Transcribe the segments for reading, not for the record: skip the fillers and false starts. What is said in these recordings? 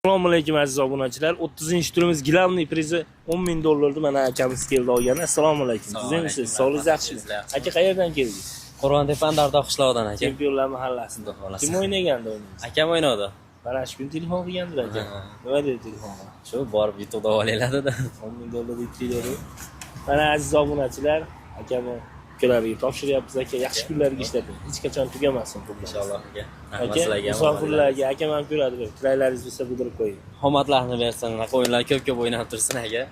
Assalomu alaykum aziz obunachilar. 30-turimiz gilamli prizi $10,000 mana akamiz keldi olgan. Assalomu alaykum. Sizimsiz, sog'ligingiz yaxshimi? Aka qayerdan keldingiz? Qo'rg'ontepa Dardoq qishloqidan aka. Chempionlar mahallasidan. Kim o'ynagandi o'yinimiz? Akam o'ynadi. Mana shu kun telefon qilgandir aka. Nima dedi telefonga? Shu borib YouTube'da olinglar-da. $10,000 deydilar. Mana aziz obunachilar, akami ukalariga topshiryapmiz aka. Yaxshi kunlarga ishlating. Hech qachon tugamasin pullar. Inshaalloh aka. Rahmat sizlarga. Musofirlarga akam ham ko'radi. Tilaylaringiz bo'lsa bildirib qo'ying. Omadlarni bersin, o'yinlar ko'p o'ynab tursin aka.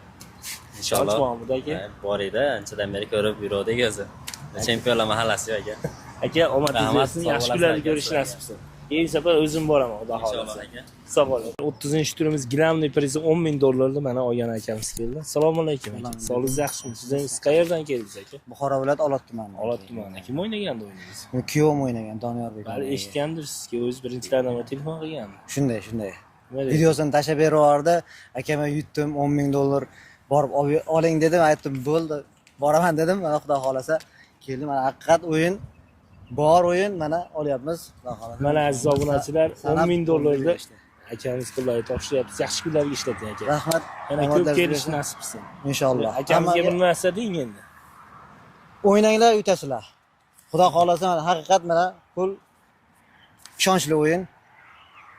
Inshaalloh. Mahmud aka. Bor edi, anchadan beri ko'rib yurdik o'zi. Chempionlar mahallasi aka. Aka omadingiz bo'lsin, yaxshi kunlarni ko'rish nasib bo'lsin. Keyin safar o'zim boraman, xudo xolasa. Sog' bo'ling. 30-turimiz gilamli prizi $10,000 mana olgan akamiz keldi. Assalomu alaykum aka. Sog'ligingiz yaxshimi? Siz qayerdan keldingiz aka? Buxoro viloyati Olot tumani. Olot tumani. Kim o'ynagandi o'yiningiz? Kuyovim o'ynagan, Doniyorbek. Bari eshitgandirsiz-ki, o'z birinchilardan telefon qilganmi? Shunday. Videosini tashlab berib akama yutdim, $10,000 borib oling dedim, aytdim, bo'ldi. Boraman dedim, mana xudo xolasa keldim. Mana haqiqat o'yin bor o'yin mana olyapmiz. Mana aziz obunachilar, $10,000 akamiz qo'llarga topshiryapmiz. Yaxshi kunlarga ishlating aka. Rahmat. Yana ko'p kelish nasib bo'lsin. Inshaalloh. Akamizga bir narsa deng endi. O'ynanglar, yutasizlar. Xudo xolasa mana haqiqat mana pul ishonchli o'yin.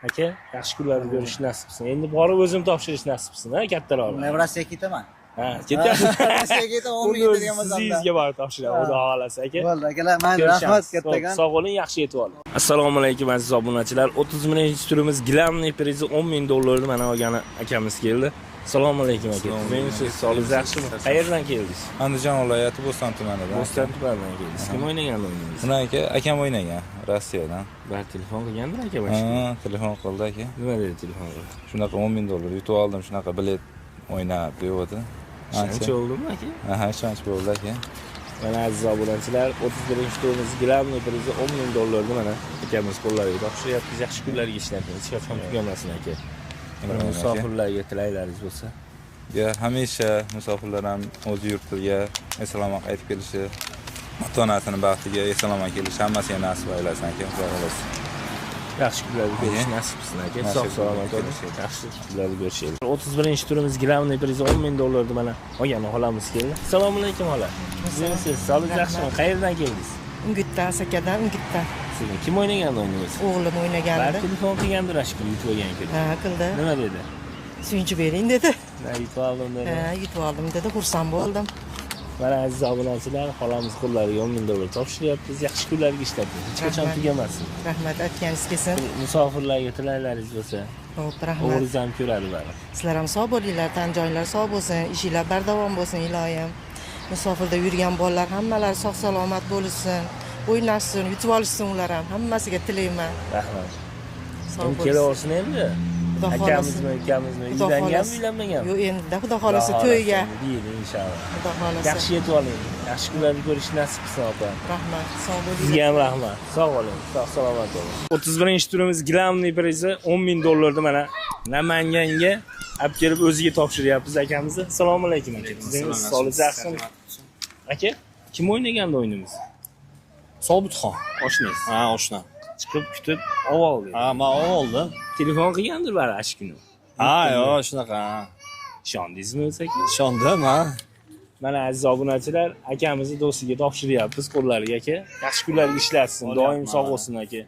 Aka, yaxshi kunlarni ko'rish nasib bo'lsin. Endi borib o'zim topshirish nasib bo'lsin, ha, kattaroq. Men Rossiyaga ketaman. Ha, ketyapsiz. Rossiyaga ketaman, $10,000 degan bo'lsa. Sizga borib topshiraman, xudo xolasa aka. Bo'ldi, akalar, mayli, rahmat kattagan. Sog' bo'ling, yaxshi yetib oling. Assalomu alaykum aziz obunachilar. 30-turimiz gilamli prizi $10,000 mana olgan akamiz keldi. Assalomu alaykum aka. Sizimsiz, sog'ligingiz yaxshimi? Qayerdan keldingiz? Andijon viloyati Bo'ston tumanidan. Bo'ston tumanidan keldingiz. Kim o'ynagan o'yiningiz? Buni aka akam o'ynagan Rossiyadan. Bar telefon qilgandir aka Ha, telefon qildi aka. Nima dedi telefonda? Shunaqa $10,000 yutib oldim, shunaqa bilet o'ynab deyapti. Ancha oldimi aka? Aha, ishonch bo'ldi aka. Mana aziz obunachilar, 31-turimiz gilamli prizi $10,000 mana akamiz qo'llariga topshiryapmiz. Yaxshi kunlarga ishlating. Hech qachon tugamasin aka. Musofirlarga tilaylaringiz bo'lsa. Ya hamisha musofirlar ham o'z yurtiga eson-omon qaytib kelishi, ota-onasining baxtiga eson-omon kelishi hammasiga nasib aylasin aka. Xudo xolasa. Yaxshi kunlarga ko'rish nasib bo'lsin aka. Sog'-salomat bo'ling. Yaxshi kunlarga ko'rishaylik. 31-turimiz gilamli prizi $10,000 mana olgan xolamiz keldi. Assalomu alaykum xola. Sizimsiz, sog'ligingiz yaxshimi? Qayerdan keldingiz? Ungutdan, Asakadan, Ungutdan. Siz kim o'ynagan o'yiningiz? O'g'lim o'ynagandi. Bar telefon qilgandir ashkul yutib olgan kun. Ha, qildi. Nima dedi? Suyunchi bering dedi. Yutib oldim dedi. Ha, yutib oldim dedi. Xursand bo'ldim. Mana aziz obunachilar, xolamiz qo'llariga $10,000 topshiryapmiz. Yaxshi kunlarga ishlating. Hech qachon tugamasin. Rahmat, aytganingiz kelsin. Musofirlarga tilaylaringiz bo'lsa, Xo'p, rahmat. o'g'lingiz ham ko'radi bari. Sizlar ham sog' bo'linglar, tan joyinglar sog' bo'lsin, ishinglar bardavom bo'lsin, iloyim. Musofirda yurgan bolalar hammalari sog' salomat bo'lsin, o'ynashsin, yutib olishsin ular ham. Hammasiga tilayman. Rahmat. Sog' bo'lsin. Kelaversin endi. Xudo xolasa. Akamizmi, ukamizmi, uylanganmi, uylanmaganmi? Yo'q, endi xudo xolasa to'yga. Deydi inshaalloh. Xudo xolasa. Yaxshi yetib oling. Yaxshi kunlarni ko'rish nasib qilsin opa. Rahmat, sog' bo'linglar. Sizga ham rahmat. Sog' bo'ling, sog' salomat bo'ling. 31-turimiz gilamli prizi $10,000 mana Namanganga olib kelib o'ziga topshiryapmiz akamizni. Assalomu alaykum aka. Sizingiz sog'ligingiz yaxshimi? Aka, kim o'ynagandi o'yinimiz? Sobitxon. Oshnangiz. Ha, oshna. Chiqib kutib oldi. Ha, men oldim. Telefon qilgandir bari ash kuni. Ha, yo'q, shunaqa. Ishondingizmi o'zi aka? Ishondim, ha. Mana aziz obunachilar, akamizni do'stiga topshiryapmiz qo'llariga aka. Yaxshi kunlarga ishlatsin, doim sog' bo'lsin aka.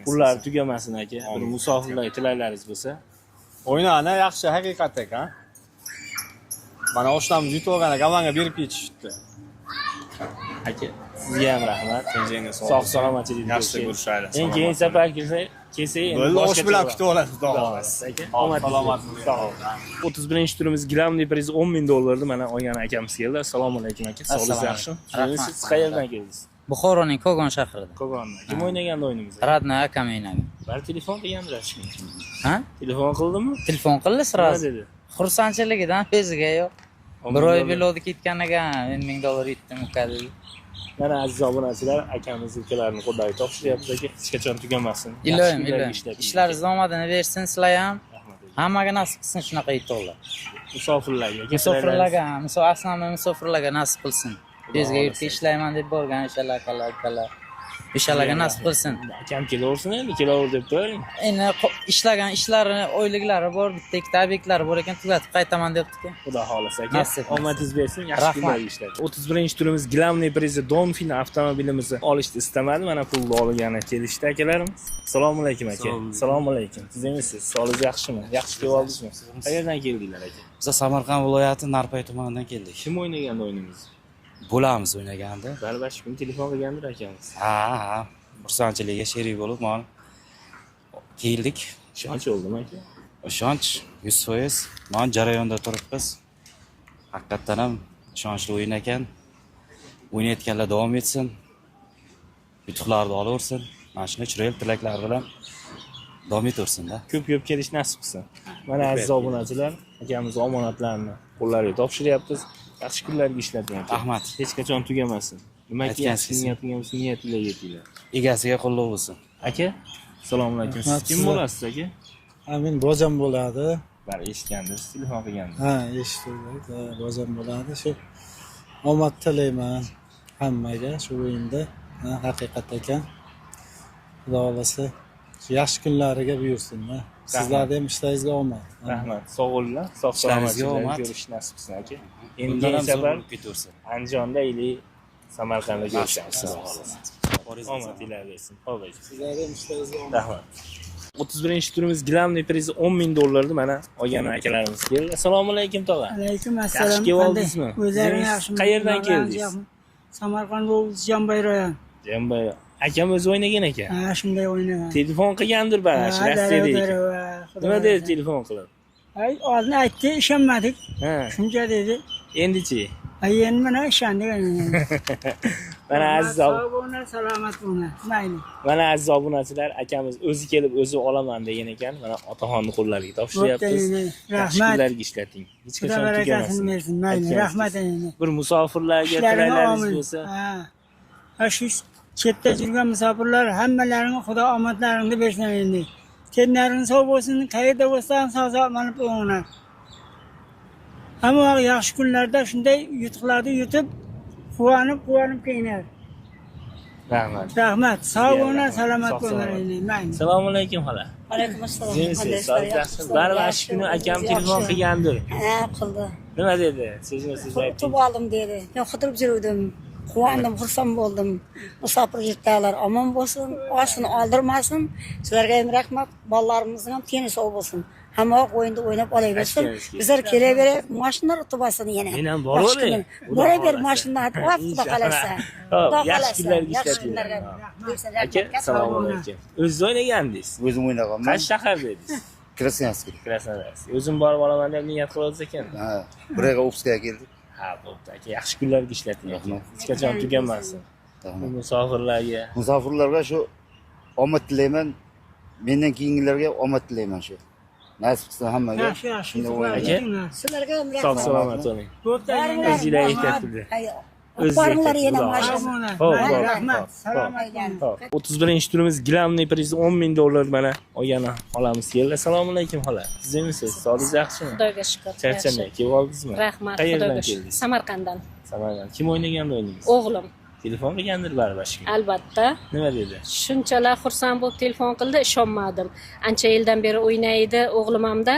Pullari tugamasin aka. Bir musofirlarga tilaylaringiz bo'lsa. O'ynani yaxshi haqiqatda, ha. Mana oshnamiz yutib olgan ekan, menga berib ketishdi. Aka, sizga ham rahmat. Tenjenga Sog' salomatchilik. Yaxshi ko'rishaylik. Endi keyin safar kelsa endi bo'ldi, osh bilan kutib olasiz, xudo xolasa. aka. Salomat bo'ling. 31-turimiz gilamli prizi $10,000 mana olgan akamiz keldi. Assalomu alaykum aka. Sog'ligingiz yaxshimi? Siz qayerdan keldingiz? Buxoroning Kogon shahrida. Kogondan. Kim o'ynagan o'yinimizni? Radna akam o'ynagan. Bar telefon qilgandir ashkun. Ha? Telefon qildimi? Telefon qildi Nima sразу. dedi? Xursandchiligidan o'ziga yo'q. Bir oy belodi ketganiga $10,000 yutdim ukadagi. Mana aziz obunachilar, akamiz ukalarini qo'llariga topshiryapti aka. Hech qachon tugamasin. Iloyim. Ishlaringiz omadini bersin, sizlar ham. Hammaga nasib qilsin shunaqa yutuqlar. Musofirlarga, aslan musofirlarga nasib qilsin. O'zga yurtga ishlayman deb borgan o'shalar akalar. Inshallah nasib qilsin. Akam kelaversin endi, kelaver deb turavering. Endi ishlagan ishlarini, o'yliklari bor, bitta ikkita obyektlari bor ekan, tugatib qaytaman debdi-ku. Xudo xolasa aka. Nasib qilsin. Omadingiz bersin, yaxshi Rahmat. kunlar ishlaydi. 31-turimiz Glavniy prizi Dolphin avtomobilimizni olishni istamadi. Mana pulni olgani kelishdi akalarimiz. Assalomu alaykum aka. Assalomu alaykum. Siz emisiz? Sog'ligingiz yaxshimi? Yaxshi kelib oldingizmi? Qayerdan keldinglar aka? Biz Samarqand viloyati Narpay tumanidan keldik. Kim o'ynagandi o'yiningizni? Bo'lamiz o'ynaganda. Barbash kun telefon qilgandir akamiz. Ha, xursandchilikka sherik bo'lib, mana keldik. Ishonch oldimi aka? Ishonch 100%. Mana jarayonda turibmiz. Haqiqatan ham ishonchli o'yin ekan. O'ynayotganlar davom etsin. Yutuqlarni olaversin. Mana shunday chiroyli tilaklar bilan davom etaversin-da. Ko'p kelish nasib qilsin. Mana aziz obunachilar, akamiz omonatlarni qo'llariga topshiryapmiz. Yaxshi kunlarga ishlating aka. Rahmat. Hech qachon tugamasin. Nimaga yaxshi Aytgansiz. niyatingiz bo'lsa, niyatingizga yetinglar. Egasiga qo'llov bo'lsin. Aka, assalomu alaykum. Siz kim bo'lasiz aka? Men bozam bo'ladi. Bar eshitgandirsiz, telefon qilgandir. Ha, eshitdik. Bozam bo'ladi. Shu omad tilayman hammaga shu o'yinda. Haqiqat ekan. Xudo xolasa yaxshi kunlariga buyursin-da. Sizlarga ham ishlaringizga omad. Rahmat. Sog' bo'linglar. Sog' Ishlaringizga salomatliklar omad. ko'rish nasib qilsin aka. Bundan Endi ham zo'r safar bo'lib ketaversin. Andijonda ili Samarqandda ko'rishamiz. Nasib Xudo qilsin. xolasa. Omad ilaraysin. Xo'p. Sizlarga ham ishlaringizga omad. Rahmat. 31-turimiz Glavniy prizi $10,000 mana olgan akalarimiz keldi. Assalomu alaykum tog'a. Alaykum Yaxshi assalom. kelib oldingizmi? O'zlaring yaxshimi? Qayerdan keldingiz? Samarqand viloyati Jambay rayon. Jambay. Akam o'zi o'ynagan ekan. Ha, shunday o'ynagan. Telefon qilgandir ba'zi, Rossiyada. Nima dedi telefon qilib? Ay, oldin aytdi, ishonmadik. Ha. Shuncha dedi. Endichi? Ay, endi mana ishondik. Mana aziz sog' bo'linglar, salomat bo'linglar. Mayli. Mana aziz obunachilar, akamiz o'zi kelib o'zi olaman degan ekan. Mana otaxonni qo'llariga topshiryapmiz. Yaxshi Rahmat. kunlarga ishlating. Hech Xudo qachon barakasini tugamasin. bersin. Mayli, rahmat endi. Bir musofirlarga Ishlaring tilaylaringiz omad. bo'lsa, Ha, shu chetda yurgan musofirlar hammalaringga Xudo omadlaringni bersin endi. Kenlaring sog' bo'lsin, qayerda bo'lsan sog'-salomat bo'linglar. Hamma yaxshi kunlarda shunday yutuqlarni yutib, quvonib kelinglar. rahmat. Rahmat. Sog' bo'linglar, salomat bo'linglar endi. Mayli. Assalomu alaykum xola. Alaykum assalom. Siz yaxshimisiz? Baribir shu kuni akam telefon qilgandir. Ha, qildi. Nima dedi? Siz ayting. Kutib oldim dedi. Men qidirib yurdim. Quvondim, xursand bo'ldim. Musofir yurtdagilar omon bo'lsin, oshini oldirmasin. Sizlarga ham rahmat. Bolalarimizning ham teni sog' bo'lsin. Hamma o'yinda o'ynab olaversin. Bizlar kelaverib, mashinalar o'tib yana. Men ham boraver. Boraver mashinalarni olib Xudo qalasa. Xo'p, yaxshi kunlarga ishlatinglar. Aka, assalomu alaykum. O'zingiz o'ynagandingiz? O'zim o'ynaganman. Qaysi shaharda edingiz? Krasnoyarskiy. Krasnoyarskiy. O'zim borib olaman deb niyat qilasiz ekan. Ha, bir yerga Obskaya keldik. Ha, bo'pti aka. Yaxshi kunlarga ishlating. Hech qachon tugamasin. Musofirlarga. Musofirlarga shu omad tilayman. Mendan keyingilarga omad tilayman shu. Nasib qilsin hammaga. Yaxshi. Sizlarga ham Sog' salomat bo'ling. O'zingizlar aytyaptilar. Boringlar yana mashina. Rahmat. Salomat bo'ling. 31-turimiz Glavniy prizi $10,000 mana olgani olamiz keldi. Assalomu alaykum xola. Siz emisiz? Sog'ligingiz yaxshimi? Xudoga shukr. Charchamay kelib oldingizmi? Rahmat. Qayerdan Xudoga shukr. keldingiz? Samarqanddan. Samarqand. Kim o'ynagan o'yiningiz? O'g'lim. Telefon qilgandir baribir. Albatta. Nima dedi? Shunchalar xursand bo'lib telefon qildi, ishonmadim. Ancha yildan beri o'ynaydi o'g'lim hamda.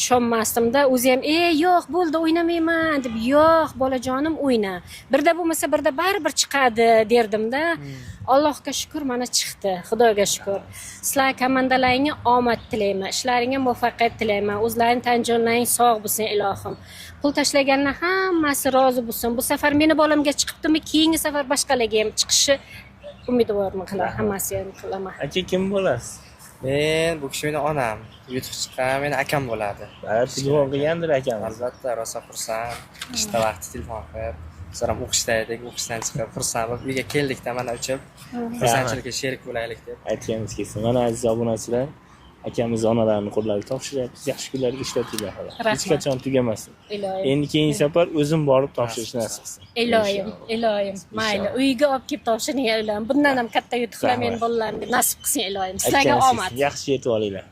Ishonmasdimda, o'zi ham yo'q bo'ldi o'ynamayman deb, yo'q bolajonim o'yna. Birda bo'lmasa birda baribir chiqadi derdimda. Allohga shukr mana chiqdi. Xudoga shukr. Sizlar komandalaringga omad tilayman, ishlaringga muvaffaqiyat tilayman. O'zlaring tan-jonlaring sog' bo'lsin ilohim. Pul tashlaganlar hammasi rozi bo'lsin. Bu safar meni bolamga chiqibdimi, keyingi safar boshqalarga ham chiqishi umidvorman qilaman, hammasiga qilaman. Aka kim bo'lasiz? Men bu kishi meni onam, yutuq chiqqan meni akam bo'ladi. Telefon qilgandir akam. Albatta, rosa xursand. Ishda vaqti telefon qilib, bizlar ham o'qishda edik, o'qishdan chiqib xursand bo'lib uyga keldik-da mana uchib. Xursandchilikka sherik bo'laylik deb. Aytganingiz kelsin. Mana aziz obunachilar, akamiz onalarini qo'llariga topshiryapmiz. Yaxshi kunlarga ishlatinglar xola. Hech qachon tugamasin. Endi keyingi safar o'zim borib topshirishni nasib qilsin. Iloyim. Mayli, uyga olib kelib topshiring iloyim. Bundan ham katta yutuqlar meni bolalarimga nasib qilsin iloyim. Sizlarga omad. Yaxshi yetib olinglar.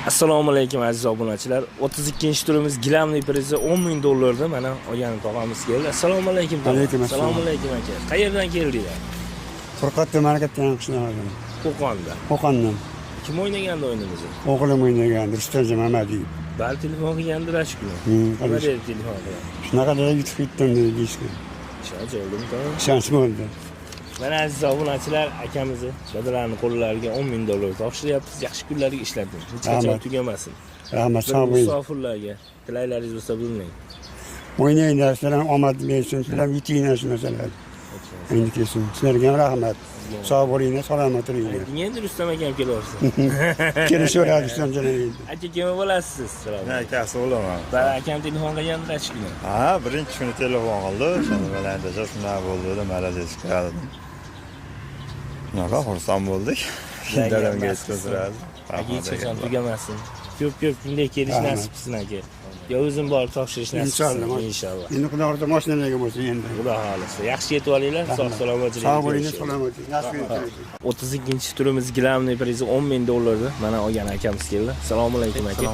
Assalomu alaykum aziz obunachilar. 32-turimiz Glavniy prizi $10,000 mana olgan tog'amiz keldi. Assalomu alaykum. Assalomu alaykum aka. Qayerdan keldinglar? Furqat tumani kattayan qishlog'idan. Qo'qonda. Qo'qondan. Kim o'ynagandi o'yinimizni? O'g'lim o'ynagan, Rustam Mamadiyev. Bal telefon qilgandir ashkuni. Nima dedi telefon bilan? Shunaqa deb yutib ketdim deyishgan. Ishonch oldimi to'g'ri? Ishonch bo'ldi. Mana aziz obunachilar, akamizni dadalarning qo'llariga 10 ming dollar topshiryapmiz. Yaxshi kunlarga ishlating. Hech qachon tugamasin. Rahmat, sog' bo'ling. Musofirlarga tilaklaringiz bo'lsa bilmang. O'ynanglar, sizlarga omad bersin, sizlar yutinglar shu narsalarni. Endi kelsin. Sizlarga ham rahmat. Sog' bo'linglar, salomat bo'linglar. Endi Rustam akam kelaversin. Kelishaveradi Rustam jonon endi. Aka kim bo'lasiz? Salom. Akasi bo'laman. Bari akam telefon qilgandir ashkuni. Ha, birinchi kuni telefon qildi. Shuni bilan shunday bo'ldi deb malades qildim. Nima xursand bo'ldik. Dadamga yetkazdiradi. Hech qachon tugamasin. Ko'p bunday kelish nasib qilsin aka. Yo o'zim borib topshirish nasib qilsin inshaalloh. Endi xudo xohlasa mashinalarga bo'lsin endi. Xudo xohlasa. Yaxshi yetib olinglar, sog' salomat Sog' bo'linglar, salomat. Nasib etsin. 32-turimiz gilamniy prizi 10 ming dollardi. Mana olgan akamiz keldi. Assalomu alaykum aka.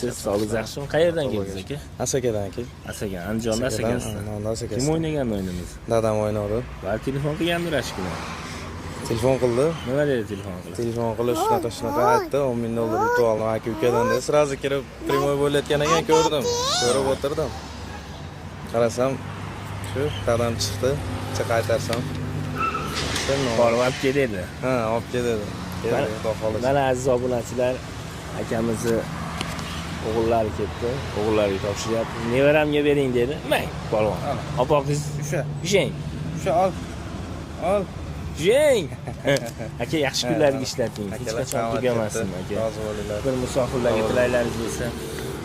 Siz sog'ligingiz yaxshimi? Qayerdan keldingiz aka? Asakadan aka. Asaka, Andijondan Asakasidan. Kim o'ynagan o'yinimiz? Dadam o'ynadi. Va telefon qilgandir ashkuni. Telefon qildi. Nima dedi telefon qildi? Telefon qilib shunaqa aytdi, 10 ming dollar yutib oldim aka ukadan deb. Sirazi kirib primoy bo'layotgan ekan ko'rdim. Ko'rib o'tirdim. Qarasam, shu dadam chiqdi. Chiq qaytarsam. Borib olib kel dedi. Ha, olib kel dedi. Mana aziz obunachilar, akamizni o'g'illari ketdi. O'g'illariga topshiryapti. Nevaramga bering dedi. Mang, polvon. Opoqiz o'sha. Isheng. O'sha ol. Ol. Jeng! Aka yaxshi kunlarga ishlating. Hech qachon tugamasin aka. Rozi bo'linglar. Bir musofirlarga tilaklaringiz bo'lsa.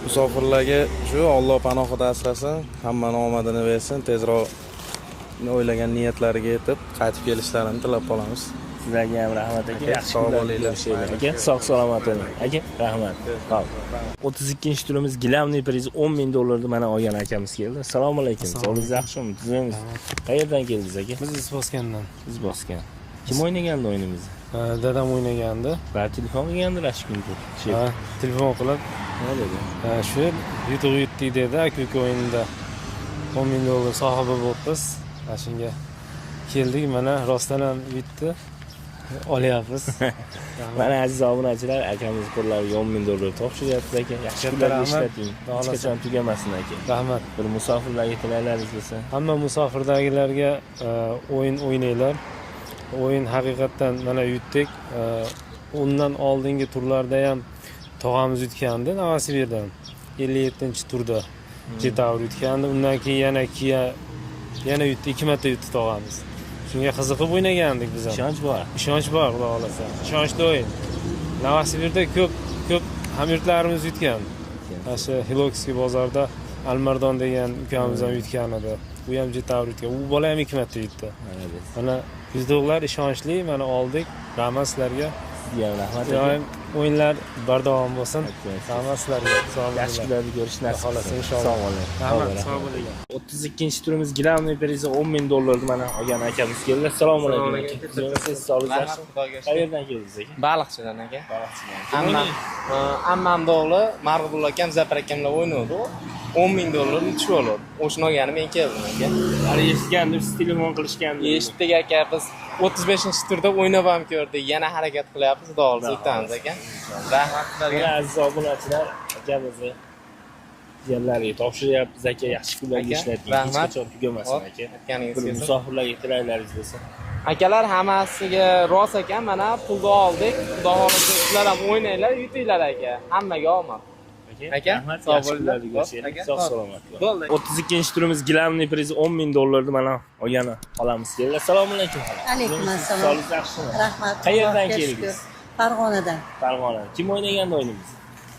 Musofirlarga shu Alloh panohida asrasin, hammani omadini bersin, tezroq o'ylagan niyatlariga yetib, qaytib kelishlarini tilab qolamiz. Sizlarga ham rahmat aka. Yaxshi kunlarga ishlaylik aka. Sog' salomat bo'ling. Aka, rahmat. Xo'p. 32-turimiz gilamniy prizi 10 ming dollarni mana olgan akamiz keldi. Assalomu alaykum. Sog'ligingiz yaxshimi? Tuzaymiz. Qayerdan keldingiz aka? Biz Izboskandan. Izboskan. Kim o'ynagandi o'yinimizni? Dadam o'ynagandi. Va telefon qilgandir ashkunku. Ha, telefon qilib, nima dedi? Shu yutuq yutdik dedi, aka o'yinda 10 ming dollar sohibi bo'libmiz. Shunga keldik, mana rostdan ham yutdi. Olyapmiz. Mana aziz obunachilar, akamiz qo'llariga 10 ming dollar topshiryapti aka. Yaxshi kunlarga ishlating. Hech qachon tugamasin aka. Rahmat. Bir musofirlarga tilaklaringiz bo'lsa. Hamma musofirdagilarga o'yin o'ynanglar. O'yin haqiqatan mana yutdik. Undan oldingi turlarda ham tog'amiz yutgandi Novosibirdan. 57-turda Jetavr yutgandi. Undan keyin yana yutdi, 2 marta yutdi tog'amiz. Shunga qiziqib o'ynagandik biz ham. Ishonch bor. Ishonch bor, xudo xolasa. Ishonchli o'yin. Novosibirda ko'p hamyurtlarimiz yutgan. O'sha Hilokskiy bozorda Almardon degan ukamiz ham yutgan edi. U ham Jetavr yutgan. U bola ham 2 marta yutdi. Mana bizdoqlar ishonchli, mana oldik. Rahmat sizlarga. Sizga rahmat. Doim o'yinlar bardavom bo'lsin. Rahmat sizlarga. Yaxshi kunlarni ko'rish nasib qilsin inshaalloh. Sog' bo'ling. Rahmat, sog' bo'ling. 32-turimiz gilamniy prizi 10 ming dollarni mana olgan akamiz keldi. Assalomu alaykum aka. Siz sog'ligingiz yaxshimi? Qayerdan keldingiz aka? Baliqchidan aka. Ammamning o'g'li Marg'ullo akam, Zafar akamlar o'ynadi. 10 ming dollar yutib oldi. O'shni olgani men keldim aka. Hali eshitgandim, siz telefon qilishgandingiz. Eshitdik aka, biz 35-turda o'ynab ham ko'rdik. Yana harakat qilyapmiz, xudo xolasa o'tamiz aka. Rahmat sizlarga. Aziz obunachilar, akamizni jiyanlariga topshiryapmiz aka. Yaxshi kunlarga ishlating. Hech qachon tugamasin aka. Bir musofirlarga tilaklaringiz bo'lsa. Akalar hammasiga rost ekan, mana pulni oldik. Xudo xolasa sizlar ham o'ynanglar, yutinglar aka. Hammaga omad. Aka, sog' bo'linglar. Sog' salomat. 32-turimiz gilamniy prizi 10 ming dollarni mana olgani olamiz keldi. Assalomu alaykum. Alaykum assalom. Sog'ligingiz yaxshimi? Rahmat. Qayerdan keldingiz? Farg'onadan. Farg'onadan. Kim o'ynagandi o'yinimizni?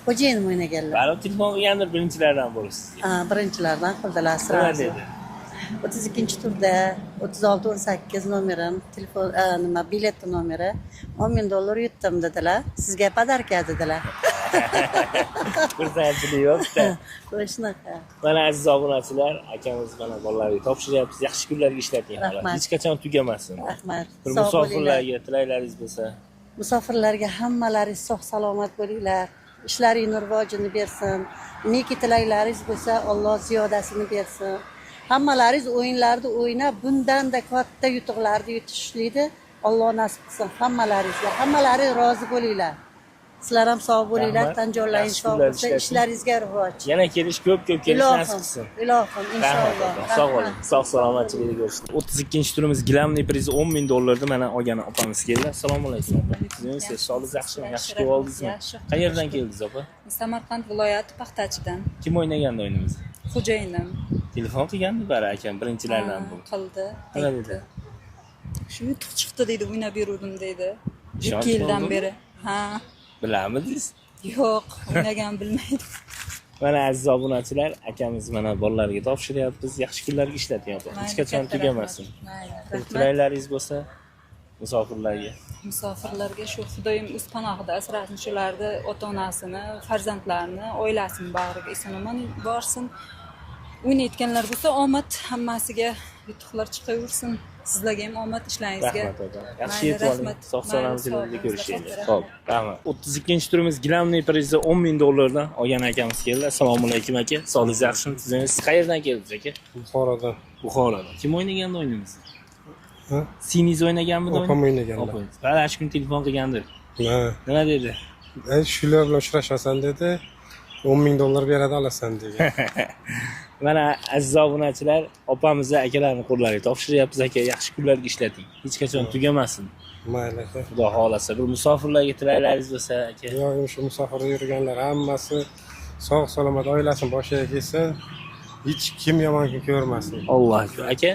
Xo'jayinim o'ynaganlar. Bari telefon qilgandir, birinchilardan bo'lasiz. Ha, birinchilardan qildilar sirazi. 32-turda 36-18 nomerim, telefon nima bilet nomeri 10 ming dollar yutdim dedilar. Sizga podarka dedilar. Xursandchilik yo'q-da. Shunaqa. Mana aziz obunachilar, akamiz mana bolalarga topshiryapmiz. Yaxshi kunlarga ishlating. Hech qachon tugamasin. Rahmat. Bir musofirlarga tilaklaringiz bo'lsa. Musofirlarga hammalaringiz sog' salomat bo'linglar. Ishlaringiz rivojini bersin. Neki tilaklaringiz bo'lsa, Alloh ziyodasini bersin. Hammalaringiz o'yinlarni o'ynab, bundan-da katta yutuqlarni yutishlikni Alloh nasib qilsin hammalaringizga. Hammalaring rozi bo'linglar. Sizlar ham sog' bo'linglar, Rahmat. tan joylaringiz Yaxshi sog' kunlar bo'lsin, ishlating. ishlaringizga rivoj. Yana kelish ko'p kelish nasib qilsin. Ilohim, inshaalloh. Sog' bo'ling. Sog' salomatchilikda ko'rishdik. 32-turimiz gilamniy prizi 10 000 dollarni mana olgan opamiz keldi. Assalomu alaykum. Siz sog'ligingiz yaxshimi? Yaxshi ko'rib oldingizmi? Qayerdan keldingiz opa? Samarqand viloyati Paxtachidan. Kim o'ynagandi o'yinimizni? Xo'jayinim. Telefon qilgandi bari akam birinchilardan bu. Qildi. Nima dedi? Shu yutuq chiqdi deydi, o'ynab beruvdim deydi. Ishonch 2 yildan bo'ldimi? beri. Ha. Bilamidingiz? Yo'q, o'ynagan bilmaydi. Mana aziz obunachilar, akamiz mana bolalarga topshiryapmiz. Yaxshi kunlarga ishlatyapti. Hech qachon tugamasin. Tilaylaringiz bo'lsa musofirlarga. Musofirlarga shu Xudoyim o'z panohida asrasin, shularni ota-onasini, farzandlarini, oilasini bag'riga eson-omon borsin. O'ynayotganlar bo'lsa omad hammasiga yutuqlar chiqaversin. Sizlarga ham omad ishlaringizga. Rahmat aka. Yaxshi yetib oling. Sog' salomatlikda ko'rishaylik. Xo'p, rahmat. 32-turimiz gilamniy prizi 10 000 dollardan olgan akamiz keldi. Assalomu alaykum aka. Sog'ligingiz yaxshimi? Siz qayerdan keldingiz aka? Buxorodan. Buxorodan. Kim o'ynagandi o'yinimizni? Siniz o'ynaganmidi? Opam o'ynaganlar. Bari ash kun telefon qilgandir. Nima dedi? Shular bilan uchrashasan dedi. 10 000 dollar beradi olasan degan. Mana aziz obunachilar, opamizni akalarni qo'llariga topshiryapmiz aka. Yaxshi kunlarga ishlating. Hech qachon tugamasin. Mayli aka. Xudo xolasa bir musofirlarga tilaylaringiz bo'lsa aka. Yo'q, shu musofirda yurganlar hammasi sog' salomat oilasini boshiga kelsin. Hech kim yomon kun ko'rmasin. Alloh akbar. Aka,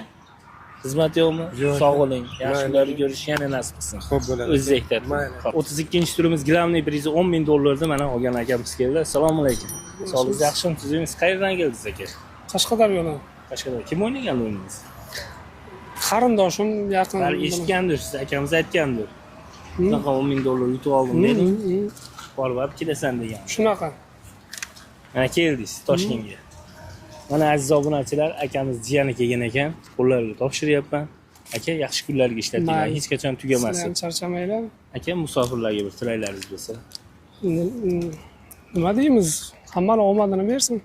xizmat yo'qmi? Sog' bo'ling. Yaxshi kunlarga ko'rish yana nasib qilsin. Xo'p bo'ladi. O'zingiz aytadi. 32-turimiz gilamniy prizi 10 000 dollarni mana olgan akamiz keldi. Assalomu alaykum. Sog'ligingiz yaxshimi? Siz qayerdan keldingiz aka? Qashqadaryodan. Qashqadaryo. Kim o'ynagan o'yiningiz? Qarindoshim yaqin. Bari eshitgandir, siz akamiz aytgandir. Shunaqa 10 000 dollar yutib oldim deding. Borib kelasan degan. Shunaqa. Mana keldingiz Toshkentga. Mana aziz obunachilar, akamiz jiyani kelgan ekan, qo'llariga topshiryapman. Aka, yaxshi kunlarga ishlatinglar, hech qachon tugamasin. Sizlar charchamanglar. Aka, musofirlarga bir tilaylaringiz bo'lsa. Nima deymiz? Hammani omadini bersin.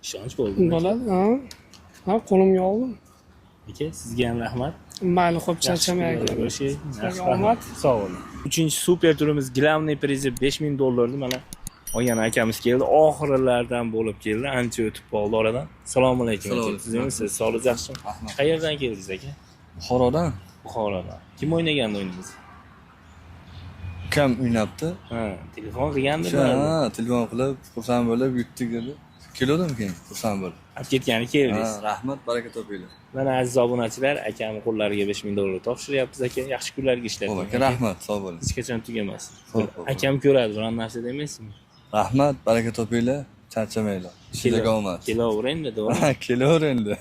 Ishonch bo'ldi. Bo'ladi, ha. Ha, qo'limga oldim. Aka, sizga ham rahmat. Mayli, xo'p, charchamanglar. Rahmat. Sog' bo'ling. 3-super turimiz gilamniy prizi 5 000 dollarni mana olgan akamiz keldi. Oxirlardan bo'lib keldi. Ancha o'tib qoldi oradan. Assalomu alaykum. Siz sog'ligingiz yaxshimi? Qayerdan keldingiz aka? Buxorodan. Buxorodan. Kim o'ynagan o'yiningizni? Ukam o'ynabdi. Ha, telefon qilgandi. Ha, telefon qilib, xursand bo'lib yutdik dedi. Keldim keyin xursand bo'lib. Olib ketgani keldingiz. Ha, rahmat, baraka topinglar. Mana aziz obunachilar, akamning qo'llariga 5 000 dollar topshiryapmiz aka. Yaxshi kunlarga ishlating. Aka, rahmat, sog' bo'ling. Hech qachon tugamasin. Akam ko'radi, biron narsa demaysizmi? Rahmat, baraka topinglar, charchamanglar. Sizlarga omad. Kelaver endi, to'g'ri? Kelaver endi.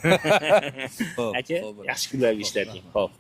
Aka, yaxshi kunlarga ishlating. Xo'p.